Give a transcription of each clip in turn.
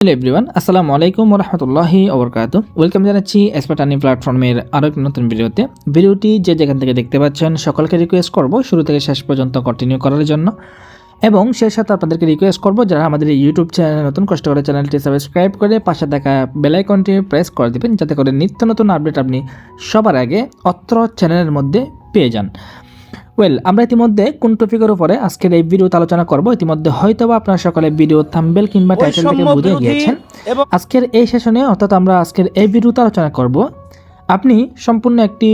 Hello everyone, আসসালামু আলাইকুম ওয়া রাহমাতুল্লাহি ওয়া বারাকাতুহু। ওয়েলকাম জানাচ্ছি এক্সপার্ট আর্নিং প্ল্যাটফর্মের আরও একটি নতুন ভিডিওতে। ভিডিওটি যে যেখান থেকে দেখতে পাচ্ছেন সকলকে রিকোয়েস্ট করব শুরু থেকে শেষ পর্যন্ত কন্টিনিউ করার জন্য, এবং সেই সাথে আপনাদেরকে রিকোয়েস্ট করব যারা আমাদের এই ইউটিউব চ্যানেল নতুন কষ্ট করে চ্যানেলটি সাবস্ক্রাইব করে পাশে থাকা বেল আইকনটি প্রেস করে দিবেন, যাতে করে নিত্য নতুন আপডেট আপনি সবার আগে অত্র চ্যানেলের মধ্যে পেয়ে যান। আমরা ইতিমধ্যে কোন টপিকের উপরে আজকের এই ভিডিওতে আলোচনা করব ইতিমধ্যে হয়তোবা আপনারা সকলে ভিডিও থাম্বনেল কিংবা টাইটেল থেকে বুঝে গিয়েছেন। আজকের এই সেশনে অর্থাৎ আমরা আজকের এই ভিডিওতে আলোচনা করব আপনি সম্পূর্ণ একটি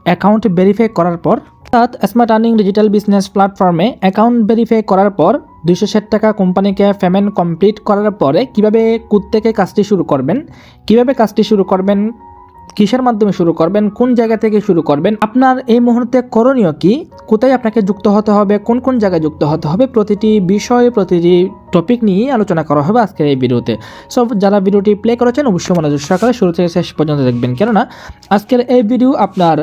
অ্যাকাউন্ট ভেরিফাই করার পর, অর্থাৎ স্মার্ট আর্নিং ডিজিটাল বিজনেস প্ল্যাটফর্মে অ্যাকাউন্ট ভেরিফাই করার পর 260 টাকা কোম্পানিকে পেমেন্ট কমপ্লিট করার পরে কিভাবে থেকে কাজটি শুরু করবেন, কিসের মাধ্যমে শুরু করবেন, কোন জায়গা থেকে শুরু করবেন, আপনার এই মুহূর্তে করণীয় কি, কোথায় আপনাকে যুক্ত হতে হবে, কোন কোন জায়গায় যুক্ত হতে হবে, প্রতিটি বিষয়ে প্রতিটি টপিক নিয়ে আলোচনা করা হবে আজকের এই ভিডিওতে। সো যারা ভিডিওটি প্লে করেছেন অবশ্যই মনোযোগ সহকারে শুরু থেকে শেষ পর্যন্ত দেখবেন, কেননা আজকের এই ভিডিও আপনার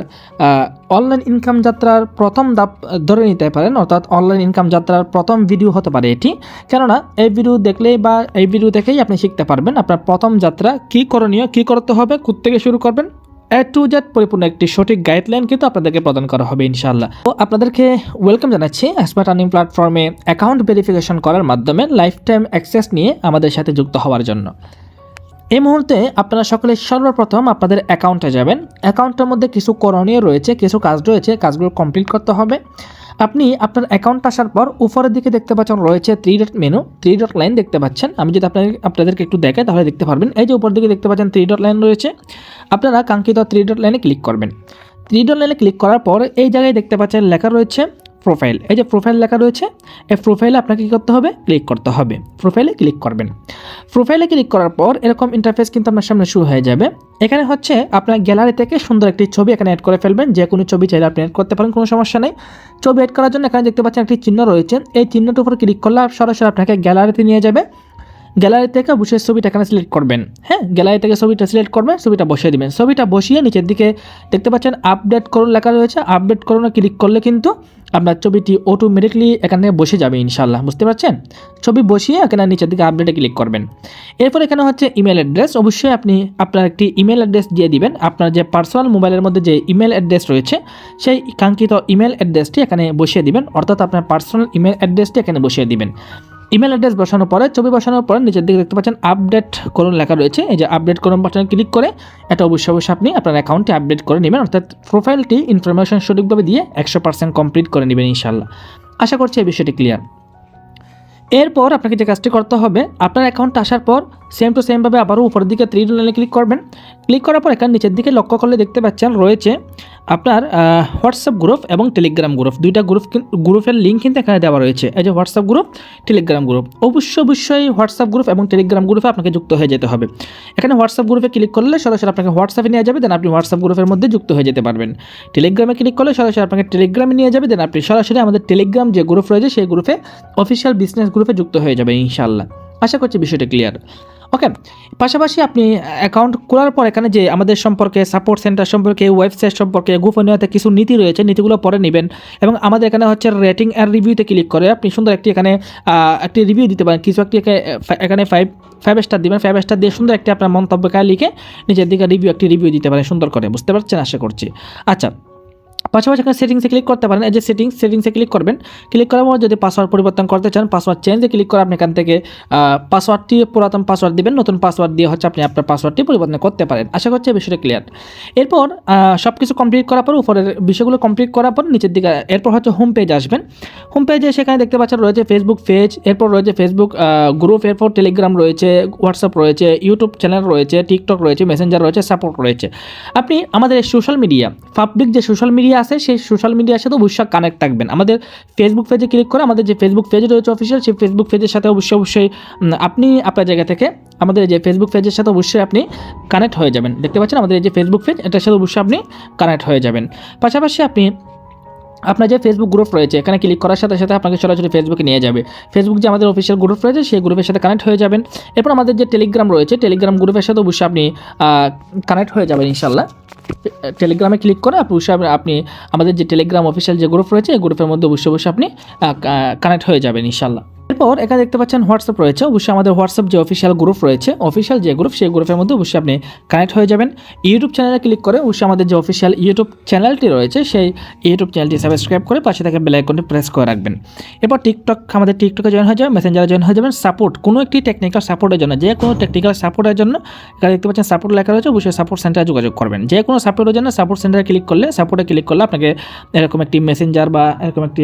অনলাইন ইনকাম যাত্রার প্রথম ধাপ ধরে নিতে পারেন, অর্থাৎ অনলাইন ইনকাম যাত্রার প্রথম ভিডিও হতে পারে এটি। কেননা এই ভিডিও দেখলেই বা এই ভিডিও দেখেই আপনি শিখতে পারবেন আপনার প্রথম যাত্রা কী করণীয়, কী করতে হবে, কোত্থেকে শুরু করবেন, A to Z পরিপূর্ণ একটি সঠিক গাইডলাইন কিন্তু আপনাদেরকে প্রদান করা হবে ইনশাআল্লাহ। তো আপনাদেরকে ওয়েলকাম জানাচ্ছি স্মার্ট আর্নিং প্ল্যাটফর্মে অ্যাকাউন্ট ভেরিফিকেশন করার মাধ্যমে লাইফ টাইম অ্যাক্সেস নিয়ে আমাদের সাথে যুক্ত হওয়ার জন্য। এই মুহূর্তে আপনারা সকলে সর্বপ্রথম আপনাদের অ্যাকাউন্টে যাবেন। অ্যাকাউন্টের মধ্যে কিছু করণীয় রয়েছে, কিছু কাজ রয়েছে, কাজগুলো কমপ্লিট করতে হবে। আপনি আপনার অ্যাকাউন্ট আসার পর উপরের দিকে দেখতে পাচ্ছেন রয়েছে 3 ডট মেনু, 3 ডট লাইন দেখতে পাচ্ছেন। আমি যদি আপনাদেরকে একটু দেখাই তাহলে দেখতে পারবেন। এই যে উপর দিকে দেখতে পাচ্ছেন 3 ডট লাইন রয়েছে, আপনারা কাঙ্ক্ষিত 3 ডট লাইনে ক্লিক করবেন। 3 ডট লাইনে ক্লিক করার পর এই জায়গায় দেখতে পাচ্ছেন লেখা রয়েছে প্রোফাইল। এই যে প্রোফাইল লেখা রয়েছে, এই প্রোফাইলে আপনাকে কী করতে হবে, ক্লিক করতে হবে। প্রোফাইলে ক্লিক করবেন। প্রোফাইলে ক্লিক করার পর এরকম ইন্টারফেস কিন্তু আপনার সামনে শুরু হয়ে যাবে। এখানে হচ্ছে আপনার গ্যালারি থেকে সুন্দর একটি ছবি এখানে অ্যাড করে ফেলবেন। যে কোনো ছবি চাইলে আপনি অ্যাড করতে পারেন, কোনো সমস্যা নেই। ছবি অ্যাড করার জন্য এখানে দেখতে পাচ্ছেন একটি চিহ্ন রয়েছে, এই চিহ্নটির উপর ক্লিক করলে সরাসরি আপনাকে গ্যালারিতে নিয়ে যাবে। গ্যালারি থেকে অবশ্যই ছবিটা এখানে সিলেক্ট করবেন। হ্যাঁ, গ্যালারি থেকে ছবিটা সিলেক্ট করবেন, ছবিটা বসিয়ে দিবেন। ছবিটা বসিয়ে নিচের দিকে দেখতে পাচ্ছেন আপডেট করুন লেখা রয়েছে, আপডেট করুন ক্লিক করলে কিন্তু আপনার ছবিটি অটোমেটিকলি এখান থেকে বসে যাবে ইনশাআল্লাহ, বুঝতে পারছেন। ছবি বসিয়ে এখানে নিচের দিকে আপডেটে ক্লিক করবেন। এরপর এখানে হচ্ছে ইমেল অ্যাড্রেস, অবশ্যই আপনি আপনার একটি ইমেল অ্যাড্রেস দিয়ে দিবেন। আপনার যে পার্সোনাল মোবাইলের মধ্যে যে ইমেল অ্যাড্রেস রয়েছে সেই কাঙ্ক্ষিত ইমেল অ্যাড্রেসটি এখানে বসিয়ে দিবেন, অর্থাৎ আপনার পার্সোনাল ইমেল অ্যাড্রেসটি এখানে বসিয়ে দিবেন। ইমেল অ্যাড্রেস বসানোর পরে, ছবি বসানোর পরে নিচের দিকে দেখতে পাচ্ছেন আপডেট করুন লেখা রয়েছে। এই যে আপডেট করুন বাটনে ক্লিক করে এটা অবশ্যই আপনি আপনার অ্যাকাউন্টটি আপডেট করে নেবেন, অর্থাৎ প্রোফাইলটি ইনফরমেশন সঠিকভাবে দিয়ে 100% কমপ্লিট করে নেবেন ইনশাআল্লাহ। আশা করছি এই বিষয়টি ক্লিয়ার। এরপর আপনাকে যে কাজটি করতে হবে, আপনার অ্যাকাউন্ট আসার পর সেম টু সেমভাবে আবারও উপরের দিকে 3 ডট লাইনে ক্লিক করবেন। ক্লিক করার পর এখানে নিচের দিকে লক্ষ্য করলে দেখতে পাচ্ছেন রয়েছে আপনার হোয়াটসঅ্যাপ গ্রুপ এবং টেলিগ্রাম গ্রুপ, দুইটা গ্রুপের লিঙ্ক কিন্তু এখানে দেওয়া রয়েছে। এই যে হোয়াটসঅ্যাপ গ্রুপ, টেলিগ্রাম গ্রুপ, অবশ্যই হোয়াটসঅ্যাপ গ্রুপ এবং টেলিগ্রাম গ্রুপে আপনাকে যুক্ত হয়ে যেতে হবে। এখানে হোয়াটসঅ্যাপ গ্রুপে ক্লিক করলে সরাসরি আপনাকে হোয়াটসঅ্যাপে নিয়ে যাবে, দেন আপনি হোয়াটসঅ্যাপ গ্রুপের মধ্যে যুক্ত হয়ে যেতে পারবেন। টেলিগ্রামে ক্লিক করলে সরাসরি আপনাকে টেলিগ্রামে নিয়ে যাবে, দেন আপনি সরাসরি আমাদের টেলিগ্রাম যে গ্রুপ রয়েছে সেই গ্রুপে অফিসিয়াল বিজনেস গ্রুপে যুক্ত হয়ে যাবে ইনশাআল্লাহ। আশা করছি বিষয়টা ক্লিয়ার। ওকে, পাশাপাশি আপনি অ্যাকাউন্ট খোলার পর এখানে যে আমাদের সম্পর্কে, সাপোর্ট সেন্টার সম্পর্কে, ওয়েবসাইট সম্পর্কে, গোপনীয়তা কিছু নীতি রয়েছে, নীতিগুলো পরে নেবেন। এবং আমাদের এখানে হচ্ছে রেটিং আর রিভিউতে ক্লিক করে আপনি সুন্দর একটি এখানে একটি রিভিউ দিতে পারেন। কিছু একটি এখানে 5 স্টার দিবেন। 5 স্টার দিয়ে সুন্দর একটি আপনার মন্তব্যকে লিখে নিচের দিকে একটি রিভিউ দিতে পারেন সুন্দর করে, বুঝতে পারছেন আশা করছি। আচ্ছা, পাশাপাশি এখানে সেটিংসে ক্লিক করতে পারেন। এই যে সেটিংসে ক্লিক করবেন। ক্লিক করার পর যদি পাসওয়ার্ড পরিবর্তন করতে চান, পাসওয়ার্ড চেঞ্জে ক্লিক করে আপনি এখান থেকে পাসওয়ার্ডটি পুরাতন পাসওয়ার্ড দিবেন, নতুন পাসওয়ার্ড দিয়ে হচ্ছে আপনি আপনার পাসওয়ার্ডটি পরিবর্তন করতে পারেন। আশা করছি বিষয়টা ক্লিয়ার। এরপর সব কিছু কমপ্লিট করার পর, উপরের বিষয়গুলো কমপ্লিট করার পর নিচের দিকে এরপর হচ্ছে হোম পেজ আসবেন। হোম পেজে সেখানে দেখতে পাচ্ছেন রয়েছে ফেসবুক পেজ, এরপর রয়েছে ফেসবুক গ্রুপ, এরপর টেলিগ্রাম রয়েছে, হোয়াটসঅ্যাপ রয়েছে, ইউটিউব চ্যানেল রয়েছে, টিকটক রয়েছে, মেসেঞ্জার রয়েছে, সাপোর্ট রয়েছে। আপনি আমাদের সোশ্যাল মিডিয়া, পাবলিক যে সোশ্যাল মিডিয়া আছে সেই সোশ্যাল মিডিয়ার সাথে অবশ্যই কানেক্ট থাকবেন। আমাদের ফেসবুক পেজে ক্লিক করে আমাদের যে ফেসবুক পেজ রয়েছে অফিসিয়াল, সেই ফেসবুক পেজের সাথে অবশ্যই আপনি আপনার জায়গা থেকে আমাদের যে ফেসবুক পেজের সাথে অবশ্যই আপনি কানেক্ট হয়ে যাবেন। দেখতে পাচ্ছেন আমাদের এই যে ফেসবুক পেজ, এটার সাথে অবশ্যই আপনি কানেক্ট হয়ে যাবেন। পাশাপাশি আপনি আপনার যে ফেসবুক গ্রুপ রয়েছে এখানে ক্লিক করার সাথে সাথে আপনাকে সরাসরি ফেসবুকে নিয়ে যাবে। ফেসবুক যে আমাদের অফিসিয়াল গ্রুপ রয়েছে সেই গ্রুপের সাথে কানেক্ট হয়ে যাবেন। এরপর আমাদের যে টেলিগ্রাম রয়েছে, টেলিগ্রাম গ্রুপের সাথে অবশ্যই আপনি কানেক্ট হয়ে যাবেন ইনশাআল্লাহ। টেলিগ্রামে ক্লিক করে আপনি আমাদের যে টেলিগ্রাম অফিসিয়াল যে গ্রুপ রয়েছে এই গ্রুপের মধ্যে অবশ্যই আপনি কানেক্ট হয়ে যাবেন ইনশাআল্লাহ। এরপর এখানে দেখতে পাচ্ছেন হোয়াটসঅ্যাপ রয়েছে, অবশ্যই আমাদের হোয়াটসঅ্যাপ যে অফিসিয়াল গ্রুপ রয়েছে, অফিসিয়াল যে গ্রুপ, সেই গ্রুপের মধ্যে অবশ্যই আপনি কানেক্ট হয়ে যাবেন। ইউটিউব চ্যানেলে ক্লিক করে অবশ্যই আমাদের যে অফিসিয়াল ইউটিউব চ্যানেলটি রয়েছে সেই ইউটিউব চ্যানেলটি সাবস্ক্রাইব করে পাশে থাকা বেল আইকনটি প্রেস করে রাখবেন। এরপর আমাদের টিকটকে জয়েন হয়ে যাবেন, মেসেঞ্জারে জয়েন হয়ে যাবেন। সাপোর্ট, কোনো একটি টেকনিক্যাল সাপোর্টের জন্য, যে কোনো টেকনিক্যাল সাপোর্টের জন্য এখানে দেখতে পাচ্ছেন সাপোর্ট লেখা রয়েছে, অবশ্যই সাপোর্ট সেন্টারে যোগাযোগ করবেন। যে কোনো সাপোর্টের জন্য সাপোর্ট সেন্টারে ক্লিক করলে আপনাকে এরকম একটি মেসেঞ্জার বা এরকম একটি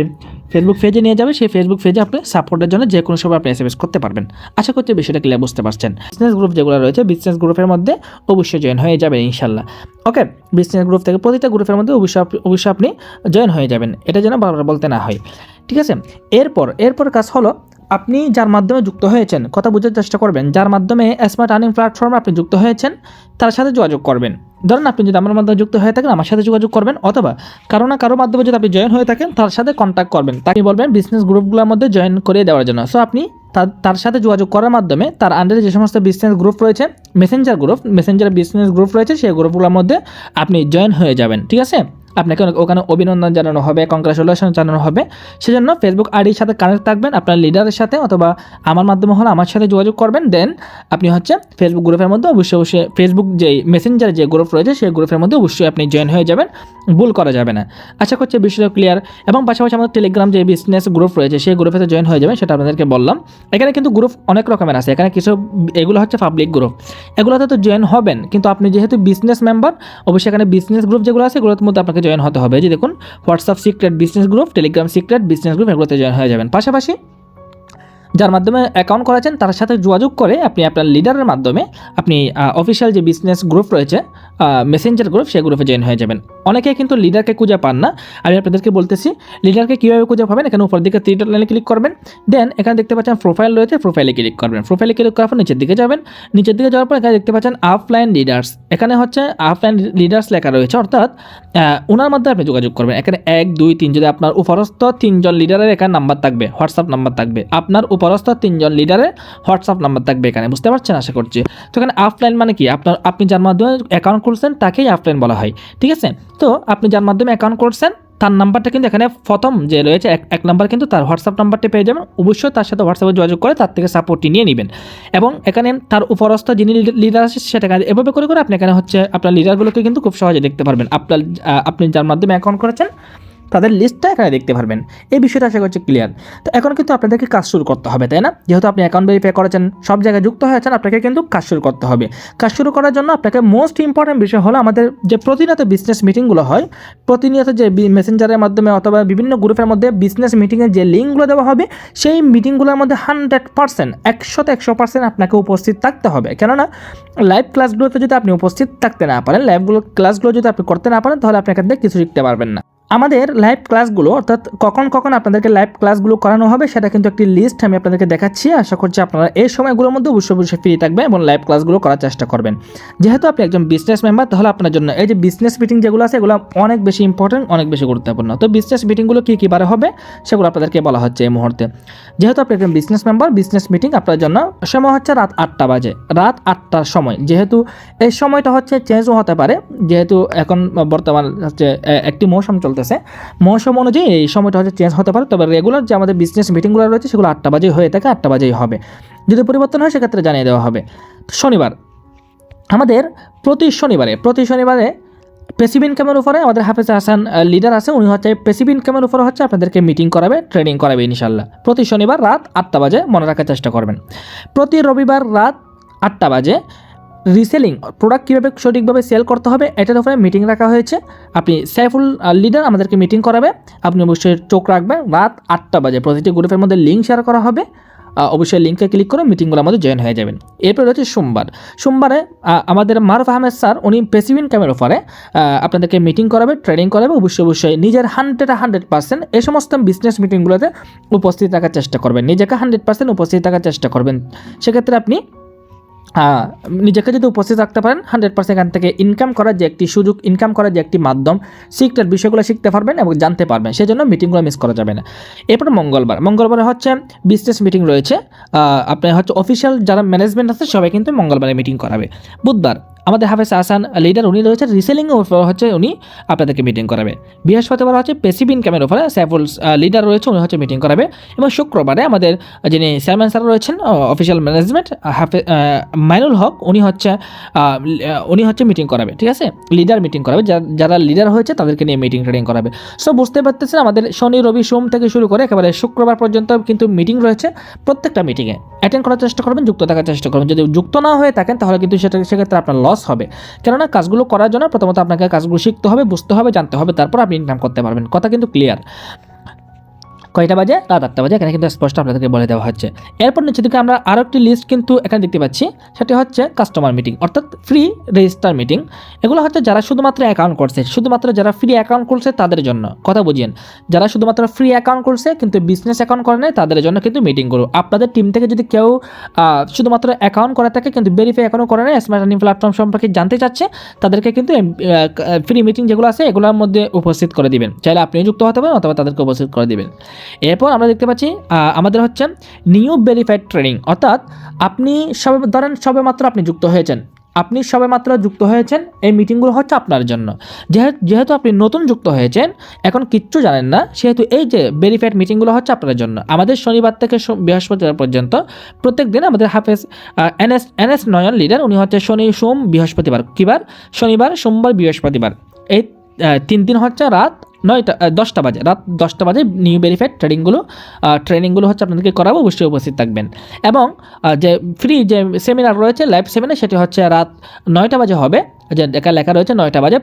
ফেসবুক পেজে নিয়ে যাবে। সেই ফেসবুক পেজে আপনি সাপোর্টের জন্য যে কোনো সময় আপনি এসএমএস করতে পারবেন। আশা করছি বিষয়টা ক্লিয়ার বুঝতে পারছেন। বিজনেস গ্রুপ যেগুলো রয়েছে, বিজনেস গ্রুপের মধ্যে অবশ্যই জয়েন হয়ে যাবেন ইনশাল্লাহ। ওকে, বিজনেস গ্রুপ থেকে প্রতিটা গ্রুপের মধ্যে অবশ্যই আপনি জয়েন হয়ে যাবেন, এটা যেন বারবার বলতে না হয়, ঠিক আছে। এরপর কাজ হলো, আপনি যার মাধ্যমে যুক্ত হয়েছেন, কথা বোঝার চেষ্টা করবেন, যার মাধ্যমে স্মার্ট আর্নিং প্ল্যাটফর্মে আপনি যুক্ত হয়েছেন তার সাথে যোগাযোগ করবেন। ধরেন আপনি যদি আমার মাধ্যমে যুক্ত হয়ে থাকেন, আমার সাথে যোগাযোগ করবেন, অথবা কারো মাধ্যমে যদি আপনি জয়েন হয়ে থাকেন তার সাথে কন্ট্যাক্ট করবেন, তাকে বলবেন বিজনেস গ্রুপগুলোর মধ্যে জয়েন করে দেওয়ার জন্য। সো আপনি তার সাথে যোগাযোগ করার মাধ্যমে তার আন্ডারে যে সমস্ত বিজনেস গ্রুপ রয়েছে, মেসেঞ্জার বিজনেস গ্রুপ রয়েছে, সেই গ্রুপগুলোর মধ্যে আপনি জয়েন হয়ে যাবেন, ঠিক আছে। আপনাকে ওখানে অভিনন্দন জানানো হবে, কংগ্রাচুলেশন জানানো হবে। সেজন্য ফেসবুক আইডির সাথে কানেক্ট থাকবেন আপনার লিডারের সাথে, অথবা আমার মাধ্যমে হলে আমার সাথে যোগাযোগ করবেন। দেন আপনি ফেসবুক গ্রুপের মধ্যে অবশ্যই ফেসবুক যে মেসেঞ্জার যে গ্রুপ রয়েছে সেই গ্রুপের মধ্যে অবশ্যই আপনি জয়েন হয়ে যাবেন, ভুল করা যাবে না। আশা করছি বিষয়টা ক্লিয়ার। এবং পাশাপাশি আমাদের টেলিগ্রাম যে বিজনেস গ্রুপ রয়েছে সেই গ্রুপে জয়েন হয়ে যাবেন, সেটা আপনাদেরকে বললাম। এখানে কিন্তু গ্রুপ অনেক রকমের আছে, এখানে কিছু এগুলো পাবলিক গ্রুপ, এগুলোতে তো জয়েন হবেন, কিন্তু আপনি যেহেতু বিজনেস মেম্বার অবশ্যই এখানে বিজনেস গ্রুপ যেগুলো আছে এগুলোর মধ্যে আপনাকে জয়েন হতে হবে। যে দেখুন, WhatsApp secret business group, Telegram secret business group, এগুলোতে জয়েন হয়ে যাবেন। পাশাপাশি যার মাধ্যমে অ্যাকাউন্ট করেছেন তার সাথে যোগাযোগ করে আপনি আপনার লিডারের মাধ্যমে আপনি অফিসিয়াল যে বিজনেস গ্রুপ রয়েছে, মেসেঞ্জার গ্রুপ, সেই গ্রুপে জয়েন হয়ে যাবেন। অনেকেই কিন্তু লিডারকে খুঁজে পান না, আমি আপনাদেরকে বলতেছি লিডারকে কীভাবে খুঁজে পাবেন। এখানে উপর দিকে থ্রি ডট লাইনে ক্লিক করবেন, দেন এখানে দেখতে পাচ্ছেন প্রোফাইল রয়েছে, প্রোফাইলে ক্লিক করবেন। প্রোফাইলে ক্লিক করার পর নিচের দিকে যাবেন, নিচের দিকে যাওয়ার পর এখানে দেখতে পাচ্ছেন আপলাইন লিডার্স, এখানে আপলাইন লিডার্স লেখা রয়েছে, অর্থাৎ ওনার মধ্যে আপনি যোগাযোগ করবেন। এখানে 1, 2, 3, যদি আপনার উপরস্থ 3 জন লিডারের এখানে নাম্বার থাকবে, হোয়াটসঅ্যাপ নাম্বার থাকবে, আপনার উপরস্থ 3 জন লিডারের হোয়াটসঅ্যাপ নাম্বার থাকবে এখানে, বুঝতে পারছেন আশা করছি। তো এখানে অফলাইন মানে কি, আপনি যার মাধ্যমে অ্যাকাউন্ট খুলছেন তাকেই অফলাইন বলা হয়, ঠিক আছে। তো আপনি যার মাধ্যমে অ্যাকাউন্ট করছেন তার নাম্বারটা কিন্তু এখানে প্রথম যে রয়েছে এক নাম্বার, কিন্তু তার হোয়াটসঅ্যাপ নাম্বারটি পেয়ে যাবেন। অবশ্যই তার সাথে হোয়াটসঅ্যাপে যোগাযোগ করে তার থেকে সাপোর্টটি নিয়ে নেবেন, এবং এখানে তার উপরস্থ যিনি লিডার আছে সেটা এভাবে করে আপনি এখানে আপনার লিডারগুলোকে কিন্তু খুব সহজে দেখতে পারবেন। আপনি যার মাধ্যমে অ্যাকাউন্ট করেছেন তাদের লিস্টটা এখানে দেখতে পারবেন। এই বিষয়টা আশা করছি ক্লিয়ার। তো এখন কিন্তু আপনাদেরকে কাজ শুরু করতে হবে, তাই না? যেহেতু আপনি অ্যাকাউন্ট ভেরিফাই করেছেন, সব জায়গায় যুক্ত হয়েছেন, আপনাকে কিন্তু কাজ শুরু করতে হবে। কাজ শুরু করার জন্য আপনাকে মোস্ট ইম্পর্টেন্ট বিষয় হলো, আমাদের যে প্রতিনিয়ত বিজনেস মিটিংগুলো হয়, প্রতিনিয়ত যে মেসেঞ্জারের মাধ্যমে অথবা বিভিন্ন গ্রুপের মধ্যে বিজনেস মিটিংয়ের যে লিঙ্কগুলো দেওয়া হবে, সেই মিটিংগুলোর মধ্যে 100%, 100% আপনাকে উপস্থিত থাকতে হবে। কেননা লাইভ ক্লাসগুলোতে যদি আপনি উপস্থিত থাকতে না পারেন, ক্লাসগুলো যদি আপনি করতে না পারেন, তাহলে আপনি এখান থেকে কিছু শিখতে পারবেন না। আমাদের লাইভ ক্লাসগুলো, অর্থাৎ কখন আপনাদেরকে লাইভ ক্লাসগুলো করানো হবে সেটা কিন্তু একটি লিস্ট আমি আপনাদেরকে দেখাচ্ছি। আশা করছি আপনারা এই সময়গুলোর মধ্যে অবশ্যই ফ্রি থাকবেন এবং লাইভ ক্লাসগুলো করার চেষ্টা করবেন। যেহেতু আপনি একজন বিজনেস মেম্বার, তাহলে আপনার জন্য এই যে বিজনেস মিটিং যেগুলো আছে এগুলো অনেক বেশি ইম্পর্টেন্ট, অনেক বেশি গুরুত্বপূর্ণ। তো বিজনেস মিটিংগুলো কী বারে হবে সেগুলো আপনাদেরকে বলা হচ্ছে এই মুহূর্তে। যেহেতু আপনি একজন বিজনেস মেম্বার, বিজনেস মিটিং আপনার জন্য সময় হচ্ছে রাত 8টা বাজে, রাত 8টার সময়। যেহেতু এই সময়টা চেঞ্জও হতে পারে, যেহেতু এখন বর্তমান একটি মৌসুম চলতেছে, মৌসুম অনুযায়ী এই সময়টা চেঞ্জ হতে পারে। তবে রেগুলার যে আমাদের বিজনেস মিটিংগুলো রয়েছে সেগুলো 8টা বাজে হয়ে থাকে, 8টা বাজেই হবে। যদি পরিবর্তন হয় সেক্ষেত্রে জানিয়ে দেওয়া হবে। শনিবার, আমাদের প্রতি শনিবারে প্যাসিভ ইনকামের উপরে আমাদের হাফেজ হাসান লিডার আছে, উনি প্যাসিভ ইনকামের উপরে আপনাদেরকে মিটিং করাবে, ট্রেনিং করাবে ইনশাল্লাহ। প্রতি শনিবার রাত 8টা বাজে মনে রাখার চেষ্টা করবেন। প্রতি রবিবার রাত 8টা বাজে রিসেলিং, প্রোডাক্ট কীভাবে সঠিকভাবে সেল করতে হবে এটার উপরে মিটিং রাখা হয়েছে। আপনি সাইফুল লিডার আমাদেরকে মিটিং করাবে, আপনি অবশ্যই চোখ রাখবেন। রাত 8টা বাজে প্রতিটি গ্রুপের মধ্যে লিঙ্ক শেয়ার করা হবে, অবশ্যই লিঙ্কে ক্লিক করে মিটিংগুলো আমাদের জয়েন হয়ে যাবেন। এরপর রয়েছে সোমবারে আমাদের মারুফ আহমেদ স্যার, উনি প্যাসিভ ইনকামের উপরে আপনাদেরকে মিটিং করাবে, ট্রেনিং করাবে। অবশ্যই নিজের 100% এই সমস্ত বিজনেস মিটিংগুলোতে উপস্থিত থাকার চেষ্টা করবেন, নিজেকে 100% উপস্থিত থাকার চেষ্টা করবেন। সেক্ষেত্রে আপনি নিজেকে যদি উপস্থিত রাখতে পারেন, 100% এখান থেকে ইনকাম করার যে একটি সুযোগ, ইনকাম করার যে একটি মাধ্যম, সিক্রেট বিষয়গুলো শিখতে পারবেন এবং জানতে পারবেন। সেই জন্য মিটিংগুলো মিস করা যাবে না। এরপর মঙ্গলবারে বিজনেস মিটিং রয়েছে। আপনার অফিসিয়াল যারা ম্যানেজমেন্ট আছে সবাই কিন্তু মঙ্গলবারে মিটিং করাবে। বুধবার আমাদের হাফেজ আহসান লিডার, উনি রয়েছে রিসেলিংয়ের উপর হচ্ছে উনি আপনাদেরকে মিটিং করাবে। বৃহস্পতিবার হচ্ছে প্যাসিভ ইনকামের উপরে সাইফুল লিডার রয়েছে, উনি হচ্ছে মিটিং করাবে। এবং শুক্রবারে আমাদের যিনি চেয়ারম্যান স্যার রয়েছেন অফিসিয়াল ম্যানেজমেন্ট হাফেজ মাইনুল হক, উনি হচ্ছে মিটিং করাবে, ঠিক আছে, লিডার মিটিং করাবে, যারা লিডার হয়েছে তাদেরকে নিয়ে মিটিং ট্রেনিং করাবে। সো বুঝতে পারতেছেন আমাদের শনি রবি সোম থেকে শুরু করে একেবারে শুক্রবার পর্যন্ত কিন্তু মিটিং রয়েছে। প্রত্যেকটা মিটিংয়ে অ্যাটেন্ড করার চেষ্টা করবেন, যুক্ত থাকার চেষ্টা করবেন। যদি যুক্ত না হয়ে থাকেন তাহলে কিন্তু সেক্ষেত্রে আপনার লস হবে। কেননা কাজগুলো করার জন্য প্রথমত আপনাকে কাজগুলো শিখতে হবে, বুঝতে হবে, জানতে হবে, তারপর আপনি ইনকাম করতে পারবেন। কথা কিন্তু ক্লিয়ার। কয়টা বাজে? রাত 8টা বাজে, এখানে কিন্তু স্পষ্ট আপনাদেরকে বলে দেওয়া হচ্ছে। এরপর নিচে দিকে আমরা আরও একটি লিস্ট কিন্তু এখানে দেখতে পাচ্ছি, সেটি হচ্ছে কাস্টমার মিটিং অর্থাৎ ফ্রি রেজিস্টার মিটিং। এগুলো হচ্ছে যারা শুধুমাত্র অ্যাকাউন্ট করছে, শুধুমাত্র যারা ফ্রি অ্যাকাউন্ট করছে তাদের জন্য। কথা বুঝিয়েন, যারা শুধুমাত্র ফ্রি অ্যাকাউন্ট করছে কিন্তু বিজনেস অ্যাকাউন্ট করে নেয় তাদের জন্য কিন্তু মিটিং করো। আপনাদের টিম থেকে যদি কেউ শুধুমাত্র অ্যাকাউন্ট করে থাকে কিন্তু ভেরিফাই এখনও করে নেয়, স্মার্ট আর্নিং প্ল্যাটফর্ম সম্পর্কে জানতে চাচ্ছে, তাদেরকে কিন্তু ফ্রি মিটিং যেগুলো আছে এগুলোর মধ্যে উপস্থিত করে দিবেন। চাইলে আপনিও যুক্ত হতে পারেন অথবা তাদেরকে উপস্থিত করে দিবেন। এরপর আমরা দেখতে পাচ্ছি আমাদের হচ্ছে নিউ ভেরিফাইড ট্রেনিং, অর্থাৎ আপনি সবেমাত্র আপনি যুক্ত হয়েছেন, এই মিটিংগুলো হচ্ছে আপনার জন্য। যেহেতু আপনি নতুন যুক্ত হয়েছেন, এখন কিচ্ছু জানেন না, সেহেতু এই যে ভেরিফাইড মিটিংগুলো হচ্ছে আপনার জন্য। আমাদের শনিবার থেকে বৃহস্পতিবার পর্যন্ত প্রত্যেক দিন আমাদের হাফেজ এনএস নয়ন লিডার, উনি হচ্ছে শনি সোম বৃহস্পতিবার, কিবার শনিবার সোমবার বৃহস্পতিবার, এই 3 দিন হচ্ছে রাত 10টা বাজে, রাত 10টা বাজে নিউ ভেরিফাইড ট্রেনিংগুলো হচ্ছে আপনাদেরকে করাবো, অবশ্যই উপস্থিত থাকবেন। এবং যে ফ্রি যে সেমিনার রয়েছে, লাইভ সেমিনার, সেটি হচ্ছে রাত 9টা বাজে হবে। যে লেখা রয়েছে 9টা বাজে,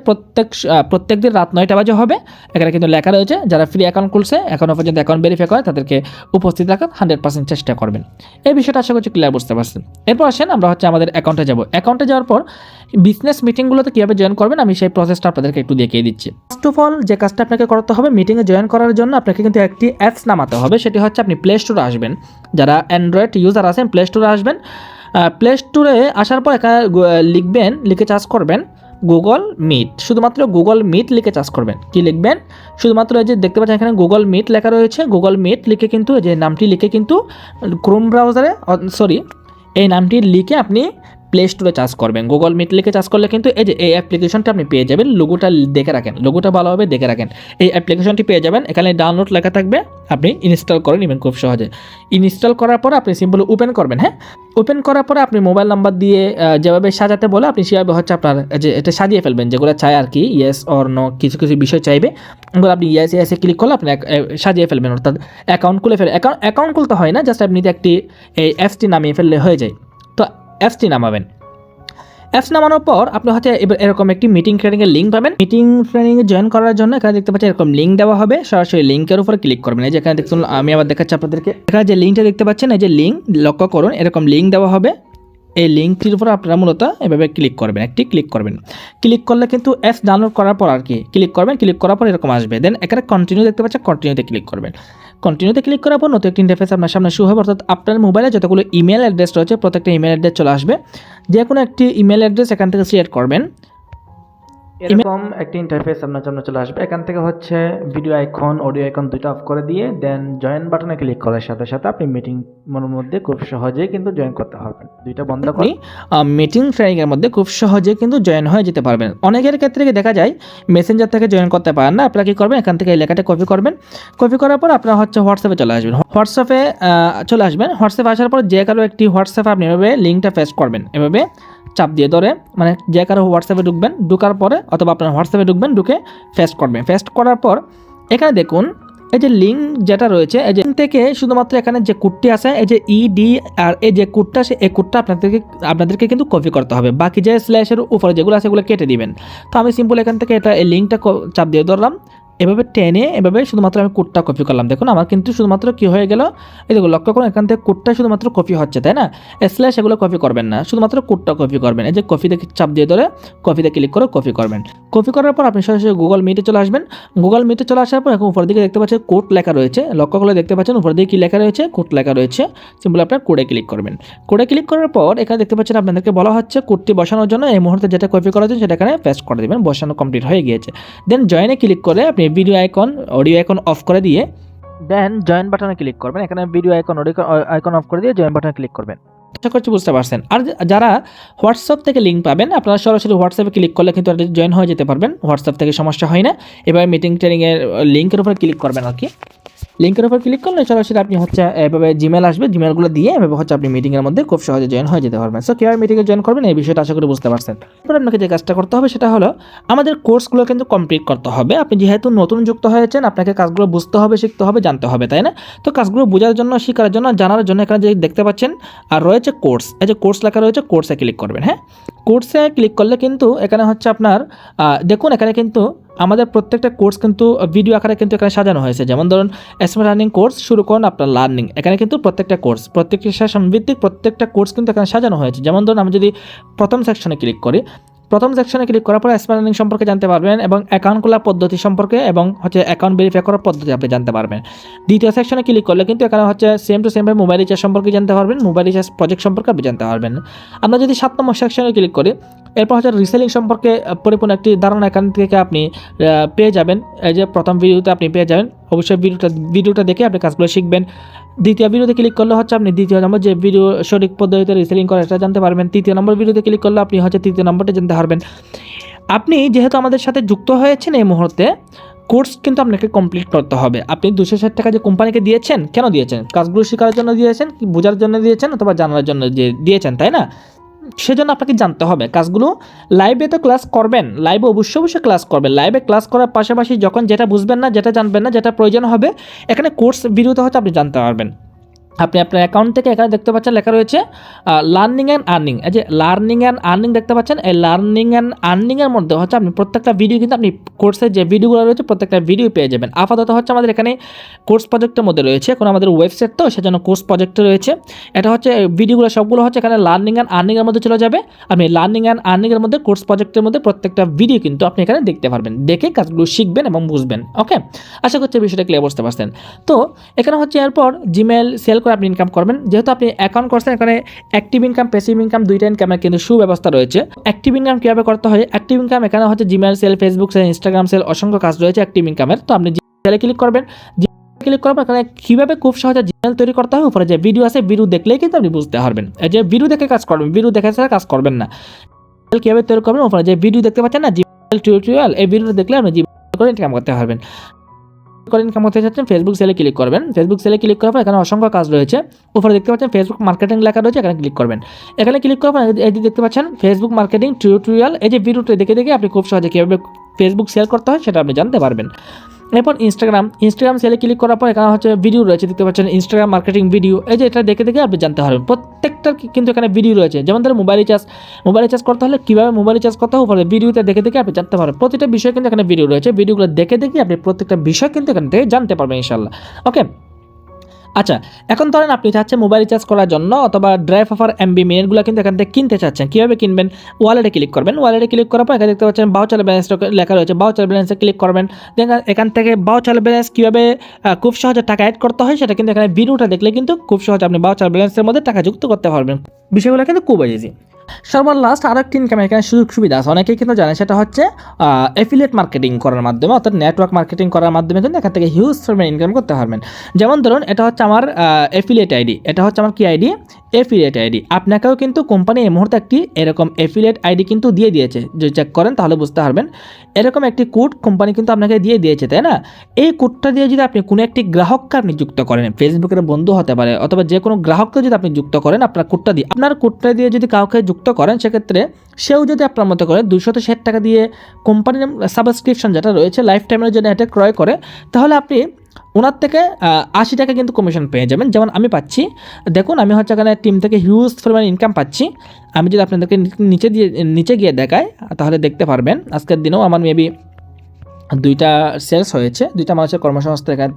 প্রত্যেক দিন রাত 9টা বাজে হবে। এখানে কিন্তু লেখা রয়েছে যারা ফ্রি অ্যাকাউন্ট খুলছে এখনও পর্যন্ত অ্যাকাউন্ট ভেরিফাই করে তাদেরকে উপস্থিত রাখার 100% চেষ্টা করবেন। এই বিষয়টা আশা করছি ক্লিয়ার বুঝতে পারছেন। এরপর আসেন আমরা হচ্ছে আমাদের অ্যাকাউন্টে যাব। অ্যাকাউন্টে যাওয়ার পর বিজনেস মিটিংগুলোতে কীভাবে জয়েন করবেন আমি সেই প্রসেসটা আপনাদেরকে একটু দেখিয়ে দিচ্ছি। ফার্স্ট অফ অল যে কাজটা আপনাকে করতে হবে, মিটিংয়ে জয়েন করার জন্য আপনাকে কিন্তু একটি অ্যাপস নামাতে হবে। সেটি হচ্ছে আপনি প্লে স্টোরে আসবেন, যারা অ্যান্ড্রয়েড ইউজার আছেন প্লে স্টোরে আসবেন। প্লে স্টোরে আসার পর এখানে লিখে চার্জ করবেন গুগল মিট, শুধুমাত্র গুগল মিট লিখে চার্জ করবেন। কি লিখবেন? শুধুমাত্র এই যে দেখতে পাচ্ছেন এখানে গুগল মিট লেখা রয়েছে, গুগল মিট লিখে কিন্তু এই যে নামটি লিখে কিন্তু ক্রোম ব্রাউজারে এই নামটি লিখে আপনি প্লে স্টোরে চার্জ করবেন। গুগল মিট লিখে চার্জ করলে কিন্তু এই যে এই অ্যাপ্লিকেশনটা আপনি পেয়ে যাবেন। লোগোটা দেখে রাখেন, লোগোটা ভালোভাবে দেখে রাখেন। এই অ্যাপ্লিকেশনটি পেয়ে যাবেন, এখানে ডাউনলোড লেখা থাকবে, আপনি ইনস্টল করে নেবেন খুব সহজে। ইনস্টল করার পর আপনি সিম্পলি ওপেন করবেন। হ্যাঁ, ওপেন করার পরে আপনি মোবাইল নাম্বার দিয়ে যেভাবে সাজাতে বলে আপনি সেভাবে হচ্ছে আপনার যে এটা সাজিয়ে ফেলবেন, যেগুলো চাই আর কি, ইয়েস অর নো কিছু বিষয় চাইবে, ওগুলো আপনি ইয়েসে ক্লিক করলে আপনি সাজিয়ে ফেলবেন। অর্থাৎ অ্যাকাউন্ট খুলে অ্যাকাউন্ট খুলতে হয় না, জাস্ট আপনি একটি এই অ্যাপসটি নামিয়ে ফেললে হয়ে যায়। তো অ্যাপসটি নামাবেন। অ্যাপস নামানোর পর আপনি হচ্ছে এবার এরকম একটি মিটিং ট্রেনিংয়ের লিঙ্ক পাবেন। মিটিং ট্রেনিংয়ে জয়েন করার জন্য এখানে দেখতে পাচ্ছেন এরকম লিঙ্ক দেওয়া হবে, সরাসরি লিঙ্কের উপরে ক্লিক করবেন। এই যে এখানে দেখুন, আমি আবার দেখাচ্ছি আপনাদেরকে, এখানে যে লিঙ্কটা দেখতে পাচ্ছেন, এই যে লিঙ্ক লক্ষ্য করুন, এরকম লিঙ্ক দেওয়া হবে। এই লিঙ্কটির উপর আপনারা মূলত এভাবে ক্লিক করবেন, ক্লিক করলে কিন্তু অ্যাপস ডাউনলোড করার পর আর কি ক্লিক করার পর এরকম আসবে। দেন এখানে কন্টিনিউ দেখতে পাচ্ছেন, কন্টিনিউতে ক্লিক করবেন। কন্টিনিউতে ক্লিক করার পর নতুন একটি ইন্টারফেস আপনার সামনে শুরু হবে। অর্থাৎ আপনার মোবাইলে যতগুলো ইমেল অ্যাড্রেস রয়েছে প্রত্যেকটা ইমেল অ্যাড্রেস চলে আসবে। যে কোনো একটি ইমেল অ্যাড্রেস এখান থেকে সিলেক্ট করবেন। এরকম একটি ইন্টারফেস আপনার সামনে চলে আসবে। এখান থেকে হচ্ছে ভিডিও আইকন, অডিও আইকন দুটো অফ করে দিয়ে দেন জয়েন বাটনে ক্লিক করার সাথে সাথে আপনি মিটিং মধ্যে খুব সহজেই কিন্তু জয়েন করতে পারবেন। দুইটা বন্ধ করে মিটিং ট্রেনিংয়ের মধ্যে খুব সহজে কিন্তু জয়েন হয়ে যেতে পারবেন। অনেকের ক্ষেত্রে দেখা যায় মেসেঞ্জার থেকে জয়েন করতে পারেন না। আপনারা কী করবেন, এখান থেকে এই লেখাটা কপি করবেন। কপি করার পর আপনারা হচ্ছে হোয়াটসঅ্যাপে চলে আসবেন। হোয়াটসঅ্যাপে আসার পর যে কারো একটি হোয়াটসঅ্যাপে আপনি এভাবে লিঙ্কটা পেস্ট করবেন, এভাবে চাপ দিয়ে ধরে, মানে যে কারো হোয়াটসঅ্যাপে ঢুকবেন, ঢুকার পরে অথবা আপনার হোয়াটসঅ্যাপে ঢুকবেন, ঢুকে পেস্ট করবেন। পেস্ট করার পর এখানে দেখুন এই যে লিঙ্ক যেটা রয়েছে, এই যে থেকে শুধুমাত্র এখানে যে কোডটি আছে, এই যে ইডি আর এই যে কোডটা আছে, এই কোডটা আপনাদেরকে কিন্তু কপি করতে হবে। বাকি যে স্ল্যাশের উপরে যেগুলো আছে সেগুলো কেটে দিবেন। তো আমি সিম্পল এখান থেকে এই লিঙ্কটা চাপ দিয়ে ধরলাম, এভাবে টেনে এভাবে শুধুমাত্র আমি কোডটা কপি করলাম। দেখুন আমার কিন্তু শুধুমাত্র কী হয়ে গেল, এই দেখুন লক্ষ্য করুন এখান থেকে কোডটা শুধুমাত্র কপি হচ্ছে, তাই না? স্ল্যাশ এগুলো কপি করবেন না, শুধুমাত্র কোডটা কপি করবেন। এই যে কপিতে চাপ দিয়ে ধরে কপিতে ক্লিক করে কপি করবেন। কপি করার পর আপনি সরাসরি গুগল মিটে চলে আসবেন। গুগল মিটে চলে আসার পর এখন উপরের দিকে দেখতে পাচ্ছেন কোড লেখা রয়েছে, লক্ষ্য করলে দেখতে পাচ্ছেন উপরের দিকে কী লেখা রয়েছে, কোড লেখা রয়েছে। সিম্পল আপনার কোডে ক্লিক করবেন। কোডে ক্লিক করার পর এখানে দেখতে পাচ্ছেন আপনাদেরকে বলা হচ্ছে কোডটি বসানোর জন্য এই মুহূর্তে যেটা কপি করা হচ্ছে সেটা এখানে পেস্ট করে দেবেন। বসানো কমপ্লিট হয়ে গিয়েছে। দেন জয়েনে ক্লিক করে আপনি video icon, audio icon of করে দিয়ে দেন জয়েন বাটনে ক্লিক করবেন। এখানে video icon, audio icon of করে দিয়ে জয়েন বাটনে ক্লিক করবেন। আশা করছি বুঝতে পারছেন। আর যারা হোয়াটসঅ্যাপ থেকে লিঙ্ক পাবেন, আপনারা সরাসরি হোয়াটসঅ্যাপে ক্লিক করলে কিন্তু জয়েন হয়ে যেতে পারবেন, হোয়াটসঅ্যাপ থেকে সমস্যা হয় না। এভাবে মিটিং ট্রেনিংয়ের লিঙ্কের উপর ক্লিক করবেন আর কি। লিঙ্কের উপর ক্লিক করলে সরাসরি আপনি হচ্ছে এভাবে জিমেল আসবে, জিমেলগুলো দিয়ে এভাবে হচ্ছে আপনি মিটিংয়ের মধ্যে খুব সহজে জয়েন হয়ে যেতে পারবেন। সো কীভাবে মিটিংয়ে জয়েন করবেন এই বিষয়টা আশা করি বুঝতে পারছেন। এরপর আপনাকে যে কাজটা করতে হবে সেটা হলো আমাদের কোর্সগুলো কিন্তু কমপ্লিট করতে হবে। আপনি যেহেতু নতুন যুক্ত হয়েছেন, আপনাকে কাজগুলো বুঝতে হবে, শিখতে হবে, জানতে হবে, তাই না? তো কাজগুলো বোঝার জন্য, শেখার জন্য, জানার জন্য এখানে যে দেখতে পাচ্ছেন আর রয়েছে কোর্স, এই যে কোর্স লেখা রয়েছে, কোর্সে ক্লিক করবেন। হ্যাঁ, কোর্সে ক্লিক করলে কিন্তু এখানে হচ্ছে আপনার দেখুন এখানে কিন্তু আমাদের প্রত্যেকটা কোর্স কিন্তু ভিডিও আকারে কিন্তু এখানে সাজানো হয়েছে। যেমন ধরুন স্মার্ট লার্নিং কোর্স শুরু করুন আপনার লার্নিং, এখানে কিন্তু প্রত্যেকটা কোর্স, প্রত্যেকটি সেশন ভিত্তিক প্রত্যেকটা কোর্স কিন্তু এখানে সাজানো হয়েছে। যেমন ধরুন আমি যদি প্রথম সেকশনে ক্লিক করি, প্রথম সেকশনে ক্লিক করার পর স্মার্ট লার্নিং সম্পর্কে জানতে পারবেন এবং অ্যাকাউন্ট খোলার পদ্ধতি সম্পর্কে এবং হচ্ছে অ্যাকাউন্ট ভেরিফাই করার পদ্ধতি আপনি জানতে পারবেন। দ্বিতীয় সেকশনে ক্লিক করলে কিন্তু এখানে হচ্ছে সেম টু সেমভাবে মোবাইল রিচার্জ সম্পর্কে জানতে পারবেন, মোবাইল রিচার্জ প্রজেক্ট সম্পর্কে আপনি জানতে পারবেন। আমরা যদি 7 নম্বর সেকশনে ক্লিক করি, এরপর হচ্ছে রিসেলিং সম্পর্কে পরিপূর্ণ একটি ধারণা এখান থেকে আপনি পেয়ে যাবেন। এই যে প্রথম ভিডিওতে আপনি পেয়ে যাবেন, অবশ্যই ভিডিওটা দেখে আপনি কাজগুলো শিখবেন। দ্বিতীয় ভিডিওতে ক্লিক করলে হচ্ছে আপনি দ্বিতীয় নম্বর যে ভিডিও সঠিক পদ্ধতিতে রিসেলিং করে সেটা জানতে পারবেন। তৃতীয় নম্বর ভিডিওতে ক্লিক করলে আপনি হচ্ছে তৃতীয় নম্বরটা জানতে পারবেন। আপনি যেহেতু আমাদের সাথে যুক্ত হয়েছেন এই মুহূর্তে, কোর্স কিন্তু আপনাকে কমপ্লিট করতে হবে। আপনি 260 টাকা যে কোম্পানিকে দিয়েছেন, কেন দিয়েছেন? কাজগুলো শেখার জন্য দিয়েছেন, কি বোঝার জন্য দিয়েছেন, অথবা জানার জন্য দিয়েছেন, তাই না? সেজন্য আপনাকে জানতে হবে কাজগুলো। লাইভে তো ক্লাস করবেন, লাইভে অবশ্যই ক্লাস করবেন। লাইভে ক্লাস করার পাশাপাশি যখন যেটা বুঝবেন না, যেটা জানবেন না, যেটা প্রয়োজন হবে, এখানে কোর্স ভিডিওতে হচ্ছে আপনি জানতে পারবেন। আপনি আপনার অ্যাকাউন্ট থেকে এখানে দেখতে পাচ্ছেন লেখা রয়েছে লার্নিং অ্যান্ড আর্নিং। এই যে লার্নিং অ্যান্ড আর্নিং দেখতে পাচ্ছেন, এই লার্নিং অ্যান্ড আর্নিংয়ের মধ্যে হচ্ছে আপনি প্রত্যেকটা ভিডিও কিন্তু আপনি কোর্সের যে ভিডিওগুলো রয়েছে প্রত্যেকটা ভিডিও পেয়ে যাবেন। আপাতত হচ্ছে আমাদের এখানে কোর্স প্রজেক্টের মধ্যে রয়েছে, এখন আমাদের ওয়েবসাইট তো সেজন্য কোর্স প্রজেক্টে রয়েছে। এটা হচ্ছে ভিডিওগুলো সবগুলো হচ্ছে এখানে লার্নিং অ্যান্ড আর্নিংয়ের মধ্যে চলে যাবে। আপনি লার্নিং অ্যান্ড আর্নিংয়ের মধ্যে কোর্স প্রজেক্টের মধ্যে প্রত্যেকটা ভিডিও কিন্তু আপনি এখানে দেখতে পারবেন, দেখে কাজগুলো শিখবেন এবং বুঝবেন। ওকে, আশা করছি বিষয়টা ক্লিয়ার বুঝতে পারছেন। তো এখানে হচ্ছে এরপর জিমেল সেল করে আপনি ইনকাম করবেন। যেহেতু আপনি অ্যাকাউন্ট করছেন, এখানে অ্যাক্টিভ ইনকাম, প্যাসিভ ইনকাম দুইটা ইনকামের কিন্তু সুব্যবস্থা রয়েছে। অ্যাক্টিভ ইনকাম কীভাবে করতে হয়? অ্যাক্টিভ ইনকাম এখানে হচ্ছে Gmail sell, Facebook sell, Instagram sell, অসংখ্য কাজ রয়েছে অ্যাক্টিভ ইনকামের। তো আপনি সেলে ক্লিক করবেন, ক্লিক করার পর এখানে কীভাবে খুব সহজে জিমেল তৈরি করতে হয় উপরে যে ভিডিও আছে, ভিডিও দেখলেই কিন্তু আপনি বুঝতে পারবেন। এই যে ভিডিও দেখে কাজ করবেন, ভিডিও দেখে ছাড়া কাজ করবেন না। কীভাবে তৈরি করবেন উপরে যে ভিডিও দেখতে পাচ্ছেন না, জিমেল টিউটোরিয়াল, এই ভিডিওটা দেখলে আপনি জিমেল করে ইনকাম করতে পারবেন। ইনকাম করতে চাচ্ছেন, ফেসবুক সেলে ক্লিক করবেন। ফেসবুক সেলে ক্লিক করার পর এখানে অসংখ্য কাজ রয়েছে, উপরে দেখতে পাচ্ছেন ফেসবুক মার্কেটিং লেখা রয়েছে, এখানে ক্লিক করবেন। এখানে ক্লিক করার পর এই যে দেখতে পাচ্ছেন ফেসবুক মার্কেটিং টিউটোরিয়াল, এই যে ভিডিওটা দেখে আপনি খুব সহজে কীভাবে ফেসবুক সেল করতে হয় সেটা আপনি জানতে পারবেন। এরপর ইনস্টাগ্রাম সেলে ক্লিক করার পর এখানে হচ্ছে ভিডিও রয়েছে, দেখতে পাচ্ছেন ইনস্টাগ্রাম মার্কেটিং ভিডিও। এই যে এটা দেখে আপনি জানতে পারবেন, প্রত্যেকটার কিন্তু এখানে ভিডিও রয়েছে। যেমন ধরুন মোবাইল রিচার্জ করতে হলে কীভাবে মোবাইল রিচার্জ করতে হবে ভিডিওতে দেখে আপনি জানতে পারবেন। প্রতিটা বিষয় কিন্তু এখানে ভিডিও রয়েছে, ভিডিওগুলো দেখে আপনি প্রত্যেকটা বিষয় কিন্তু এখান থেকে জানতে পারবেন ইনশাল্লাহ। ওকে, আচ্ছা, এখন ধরেন আপনি চাচ্ছেন মোবাইল রিচার্জ করার জন্য অথবা ড্রাইভ অফার এমবি মিনিটগুলো কিন্তু এখান থেকে কিনতে চাচ্ছেন। কীভাবে কিনবেন? ওয়ালেটে ক্লিক করবেন। ওয়ালেটে ক্লিক করার পর এখানে দেখতে পাচ্ছেন ভাউচার ব্যালেন্স লেখা রয়েছে, ভাউচার ব্যালেন্সে ক্লিক করবেন। এখান থেকে ভাউচার ব্যালেন্স কীভাবে খুব সহজে টাকা অ্যাড করতে হয় সেটা কিন্তু এখানে ভিডিওটা দেখলে কিন্তু খুব সহজে আপনি ভাউচার ব্যালেন্সের মধ্যে টাকা যুক্ত করতে পারবেন। বিষয়গুলো কিন্তু খুব ইজি। সর্বর লাস্ট আর একটি ইনকাম এখানে সুযোগ সুবিধা আছে, অনেকেই কিন্তু জানে, সেটা হচ্ছে অ্যাফিলিয়েট মার্কেটিং করার মাধ্যমে, অর্থাৎ নেটওয়ার্ক মার্কেটিং করার মাধ্যমে কিন্তু এখান থেকে হিউজ পরিমাণে ইনকাম করতে পারবেন। যেমন ধরুন এটা হচ্ছে আমার অ্যাফিলিয়েট আইডি, এটা হচ্ছে আমার কি আইডি? Affiliate ID. আপনাকেও কিন্তু কোম্পানি এই মুহূর্তে একটি এরকম অ্যাফিলিয়েট আইডি কিন্তু দিয়ে দিয়েছে, যদি চেক করেন তাহলে বুঝতে পারবেন। এরকম একটি কোড কোম্পানি কিন্তু আপনাকে দিয়ে দিয়েছে, তাই না? এই কোডটা দিয়ে যদি আপনি কোনো একটি গ্রাহককে আপনি যুক্ত করেন, ফেসবুকের বন্ধু হতে পারে অথবা যে কোনো গ্রাহককে যদি আপনি যুক্ত করেন আপনার কোডটা দিয়ে যদি কাউকে যুক্ত করেন, সেক্ষেত্রে সেও যদি আপনার মতো করে 260 টাকা দিয়ে কোম্পানির সাবস্ক্রিপশন যেটা রয়েছে লাইফ টাইমের জন্য এটা ক্রয় করে, তাহলে আপনি ওনার থেকে 80 টাকা কিন্তু কমিশন পেয়ে যাবেন। যেমন আমি পাচ্ছি, দেখুন আমি হচ্ছে এখানে টিম থেকে হিউজ পরিমাণে ইনকাম পাচ্ছি। আমি যদি আপনাদেরকে নিচে গিয়ে দেখাই তাহলে দেখতে পারবেন আজকের দিনেও আমার মেবি 2টা সেলস হয়েছে, 2টা মানুষের কর্মসংস্থান এখানে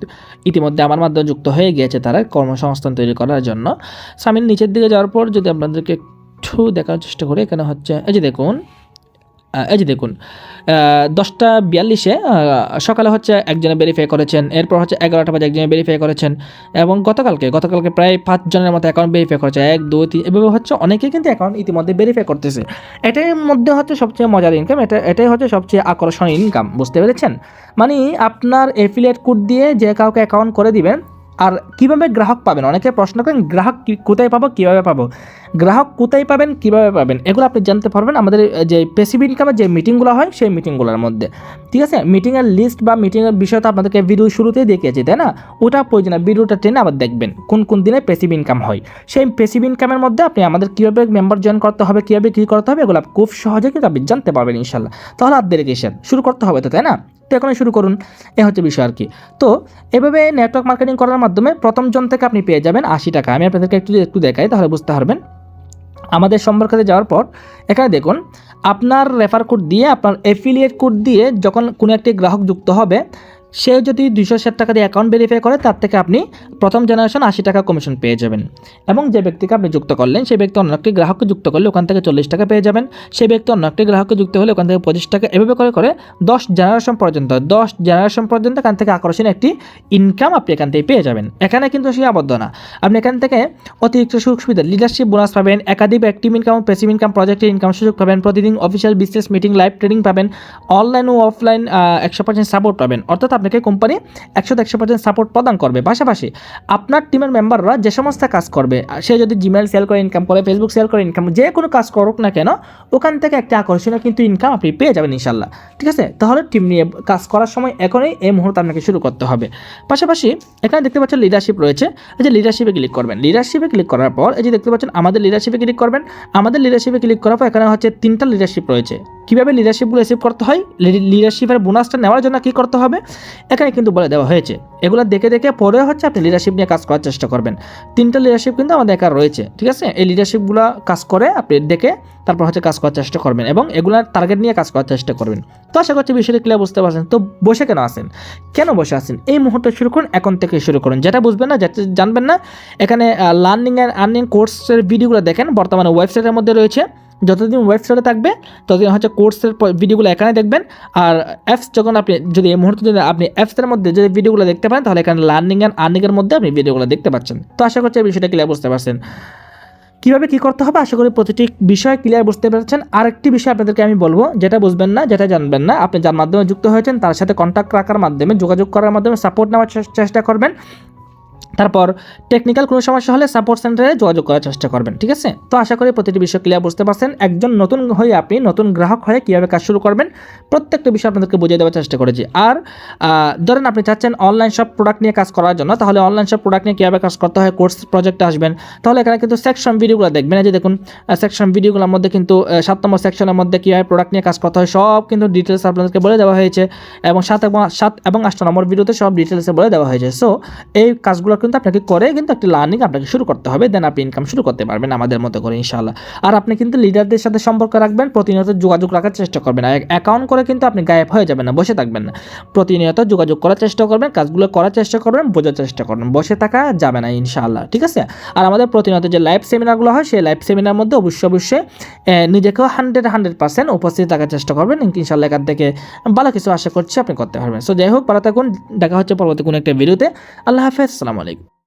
ইতিমধ্যে আমার মাধ্যমে যুক্ত হয়ে গিয়েছে তারা কর্মসংস্থান তৈরি করার জন্য। সো আমি নিচের দিকে যাওয়ার পর যদি আপনাদেরকে একটু দেখার চেষ্টা করি, এখানে হচ্ছে এই যে দেখুন 10:42 সকালে হচ্ছে একজনে ভেরিফাই করেছেন, এরপর হচ্ছে 11টা বাজে একজনে ভেরিফাই করেছেন, এবং গতকালকে প্রায় 5 জনের মতো অ্যাকাউন্ট ভেরিফাই করেছে, 1 2 3 এভাবে হচ্ছে অনেকেই কিন্তু অ্যাকাউন্ট ইতিমধ্যে ভেরিফাই করতেছে। এটার মধ্যে হচ্ছে সবচেয়ে মজার ইনকাম, এটাই হচ্ছে সবচেয়ে আকর্ষণীয় ইনকাম, বুঝতে পেরেছেন? মানে আপনার অ্যাফিলিয়েট কোড দিয়ে যে কাউকে অ্যাকাউন্ট করে দিবেন, আর কিভাবে গ্রাহক পাবেন, অনেকে প্রশ্ন করেন গ্রাহক কোথায় পাবো, কীভাবে পাবো। গ্রাহক কোথায় পাবেন, কীভাবে পাবেন, এগুলো আপনি জানতে পারবেন আমাদের যে প্যাসিভ ইনকামের যে মিটিংগুলো হয় সেই মিটিংগুলোর মধ্যে। ঠিক আছে, মিটিংয়ের লিস্ট বা মিটিংয়ের বিষয় তো আপনাদেরকে ভিডিও শুরুতেই দেখিয়েছি, তাই না? ওটা প্রয়োজন, ভিডিওটা টেনে আবার দেখবেন কোন কোন দিনে প্যাসিভ ইনকাম হয়। সেই প্যাসিভ ইনকামের মধ্যে আপনি আমাদের কীভাবে মেম্বার জয়েন করতে হবে, কীভাবে কী করতে হবে, এগুলো খুব সহজে কিন্তু আপনি জানতে পারবেন ইনশাল্লাহ। তাহলে আর দেরি কিসের, শুরু করতে হবে তো, তাই না? তো এখনই শুরু করুন, এ হচ্ছে বিষয় আর কি। তো এভাবে নেটওয়ার্ক মার্কেটিং করার মাধ্যমে প্রথম জন থেকে আপনি পেয়ে যাবেন 80 টাকা। আমি আপনাদেরকে একটু দেখাই, তাহলে বুঝতে পারবেন। আমাদের সম্পর্কে যাওয়ার পর এখানে দেখুন, আপনার রেফার কোড দিয়ে, আপনার অ্যাফিলিয়েট কোড দিয়ে যখন কোনো একটি গ্রাহক যুক্ত হবে, সে যদি 260 টাকা দিয়ে অ্যাকাউন্ট ভেরিফাই করে, তার থেকে আপনি প্রথম জেনারেশন 80 টাকা কমিশন পেয়ে যাবেন। এবং যে ব্যক্তিকে আপনি যুক্ত করলেন, সেই ব্যক্তি অন্য একটি গ্রাহককে যুক্ত করলে ওখান থেকে 40 টাকা পেয়ে যাবেন। সেই ব্যক্তি অন্য একটি গ্রাহককে যুক্ত হলে ওখান থেকে 25 টাকা, এভাবে করে করে 10 জেনারেশন পর্যন্ত এখান থেকে আকর্ষণীয় একটি ইনকাম আপনি এখান থেকে পেয়ে যাবেন। এখানে কিন্তু সে আবদ্ধ না, আপনি এখান থেকে অতিরিক্ত সুযোগ সুবিধা, লিডারশিপ বোনাস পাবেন, একাধিক অ্যাক্টিভ ইনকাম ও প্যাসিভ ইনকাম প্রজেক্টের ইনকাম সুযোগ পাবেন, প্রতিদিন official business meeting, live training পাবেন, অনলাইন ও অফলাইন 100% সাপোর্ট পাবেন। অর্থাৎ আপনাকে কোম্পানি 100% সাপোর্ট প্রদান করবে। পাশাপাশি আপনার টিমের মেম্বাররা যে সমস্ত কাজ করবে, সে যদি জিমেল সেল করে ইনকাম করে, ফেসবুক সেল করে ইনকাম, যে কোনো কাজ করুক না কেন, ওখান থেকে একটা আকর্ষণীয় কিন্তু ইনকাম আপনি পেয়ে যাবেন ইনশাল্লাহ। ঠিক আছে, তাহলে টিম নিয়ে কাজ করার সময় এখনই এই মুহূর্তে আপনাকে শুরু করতে হবে। পাশাপাশি এখানে দেখতে পাচ্ছেন লিডারশিপ রয়েছে, এই যে লিডারশিপে ক্লিক করবেন। লিডারশিপে ক্লিক করার পর এই যে দেখতে পাচ্ছেন আমাদের লিডারশিপে ক্লিক করবেন। আমাদের লিডারশিপে ক্লিক করার পর এখানে হচ্ছে 3টা লিডারশিপ রয়েছে। কীভাবে লিডারশিপগুলো রিসিভ করতে হয়, লিডারশিপের বোনাসটা নেওয়ার জন্য কী করতে হবে এখানে কিন্তু বলে দেওয়া হয়েছে। এগুলো দেখে দেখে পরে হচ্ছে আপনি লিডারশিপ নিয়ে কাজ করার চেষ্টা করবেন। 3টা লিডারশিপ কিন্তু আমাদের একা রয়েছে। ঠিক আছে, এই লিডারশিপগুলো কাজ করে আপনি দেখে তারপর হচ্ছে কাজ করার চেষ্টা করবেন এবং এগুলার টার্গেট নিয়ে কাজ করার চেষ্টা করবেন। তো আশা করছি বিষয়টা ক্লিয়ার বুঝতে পারছেন। তো বসে কেন বসে আছেন, এই মুহূর্তে শুরু করুন, এখন থেকে শুরু করুন। যেটা বুঝবেন না, যেটা জানবেন না, এখানে লার্নিং অ্যান্ড আর্নিং কোর্সের ভিডিওগুলো দেখেন, বর্তমানে ওয়েবসাইটের মধ্যে রয়েছে। যতদিন ওয়েবসাইটে থাকবে ততদিন হচ্ছে কোর্সের ভিডিওগুলো এখানে দেখবেন। আর অ্যাপস যখন আপনি যদি এই মুহূর্তে যদি আপনি অ্যাপসের মধ্যে যদি ভিডিওগুলো দেখতে পান, তাহলে এখানে লার্নিং অ্যান্ড আর্নিংয়ের মধ্যে আপনি ভিডিওগুলো দেখতে পাচ্ছেন। তো আশা করছি এই বিষয়টা ক্লিয়ার বুঝতে পারছেন। কীভাবে কী করতে হবে, আশা করি প্রতিটি বিষয় ক্লিয়ার বুঝতে পেরেছেন। আরেকটি বিষয় আপনাদেরকে আমি বলবো, যেটা বুঝবেন না, যেটা জানবেন না, আপনি যার মাধ্যমে যুক্ত হয়েছেন তার সাথে কন্ট্যাক্ট রাখার মাধ্যমে, যোগাযোগ করার মাধ্যমে সাপোর্ট নেওয়ার চেষ্টা করবেন। তারপর টেকনিক্যাল কোনো সমস্যা হলে সাপোর্ট সেন্টারে যোগাযোগ করার চেষ্টা করবেন। ঠিক আছে, তো আশা করি প্রতিটি বিষয় ক্লিয়ার বুঝতে পারছেন। একজন নতুন হয়ে আপনি নতুন গ্রাহক হয়ে কীভাবে কাজ শুরু করবেন প্রত্যেকটা বিষয় আপনাদেরকে বুঝিয়ে দেওয়ার চেষ্টা করেছি। আর ধরেন আপনি চাচ্ছেন অনলাইন সব প্রোডাক্ট নিয়ে কাজ করার জন্য, তাহলে অনলাইন সব প্রোডাক্ট নিয়ে কীভাবে কাজ করতে হয় কোর্স প্রজেক্টে আসবেন। তাহলে এখানে কিন্তু সেকশন ভিডিওগুলো দেখবেন, এই যে দেখুন সেকশন ভিডিওগুলোর মধ্যে কিন্তু 7 নম্বর সেকশনের মধ্যে কীভাবে প্রোডাক্ট নিয়ে কাজ করতে হয় সব কিন্তু ডিটেলস আপনাদেরকে বলে দেওয়া হয়েছে এবং 7 এবং 8 নম্বর ভিডিওতে সব ডিটেলসে বলে দেওয়া হয়েছে। সো এই কাজগুলো কিন্তু আপনাকে করে কিন্তু একটা লার্নিং আপনাকে শুরু করতে হবে, দেন আপনি ইনকাম শুরু করতে পারবেন আমাদের মতো করে ইনশাআল্লাহ। আর আপনি কিন্তু লিডারদের সাথে সম্পর্ক রাখবেন, প্রতিনিয়ত যোগাযোগ রাখার চেষ্টা করবেন। অ্যাকাউন্ট করে কিন্তু আপনি গায়েব হয়ে যাবেন না, বসে থাকবেন না, প্রতিনিয়ত যোগাযোগ করার চেষ্টা করবেন, কাজগুলো করার চেষ্টা করবেন, বোঝার চেষ্টা করবেন, বসে থাকা যাবে না ইনশাআল্লাহ। ঠিক আছে, আর আমাদের প্রতিনিয়ত যে লাইভ সেমিনারগুলো হয় সেই লাইভ সেমিনার মধ্যে অবশ্যই নিজেকেও 100% উপস্থিত থাকার চেষ্টা করবেন ইনশাআল্লাহ। এখান থেকে ভালো কিছু আশা করছি আপনি করতে পারবেন। সো যাই হোক, ভালো থাকুন, দেখা হচ্ছে পরবর্তী কোনো একটা ভিডিওতে। আল্লাহ হাফেজ, আসসালামু আলাইকুম।